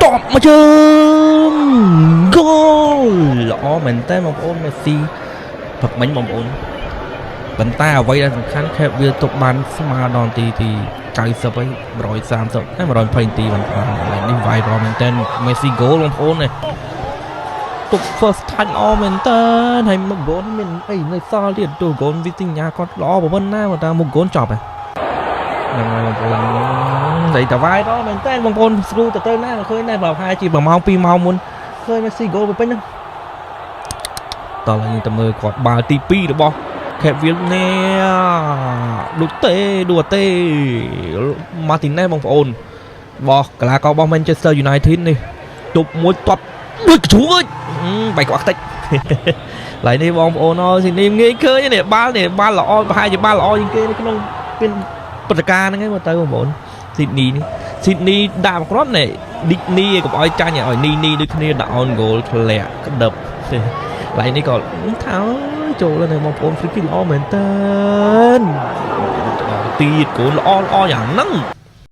តបមកជើងហ្គោលល្អមែនតើបងប្អូនមេស៊ីផឹកមិញបងប្អូនប៉ុន្តែអ្វីដែលសំខាន់ខេបវាទុកបានស្មើដល់ទី90ហើយ130ហើយ120នាទីបន្តហើយនេះ viral មែនតើ Messi goal បងប្អូននេះទុក first touch ល្អមែនតើហើយមក goal មានអីនៅសល់ទៀតទូ goal វិទិញ្ញាគាត់ល្អប៉ុណ្ណាបើតាមក goal ចប់ហ្នឹងហើយបងប្អូនតែ viral មែនតើបងប្អូនស្រួលទៅណាឃើញដែរបើហាជា1ម៉ោង2ម៉ោងមុនឃើញ Messi goal ទៅពេញហ្នឹងតោះឡើងទៅមើលគាត់បាល់ទី2របស់Kevin នេះឌូតេម៉ាទីណេសបងប្អូនបោះកីឡាកររបស់ Manchester United នេះទប់មួយតបដូចជ្រួចបែកក្បាក់តិចឡើយនេះបងប្អូនអើយស៊ីនេះងាយឃើញនេះបាល់ល្អប្រហែលជាបាល់ល្អជាងគេនៅក្នុងពេលព្រឹត្តិការណ៍ហ្នឹងឯងមើលទៅបងប្អូនស៊ីដនីដាក់គ្រាន់នេះឌីកនីកុំឲ្យចាញ់ឲ្យនីដូចគ្នាដាក់ on goal ធ្លាក់ក្តឹបឡើយនេះក៏ថាចូលនៅបងប្អូន free kick ល្អមែនតើទៀតគោលល្អយ៉ាងហ្នឹង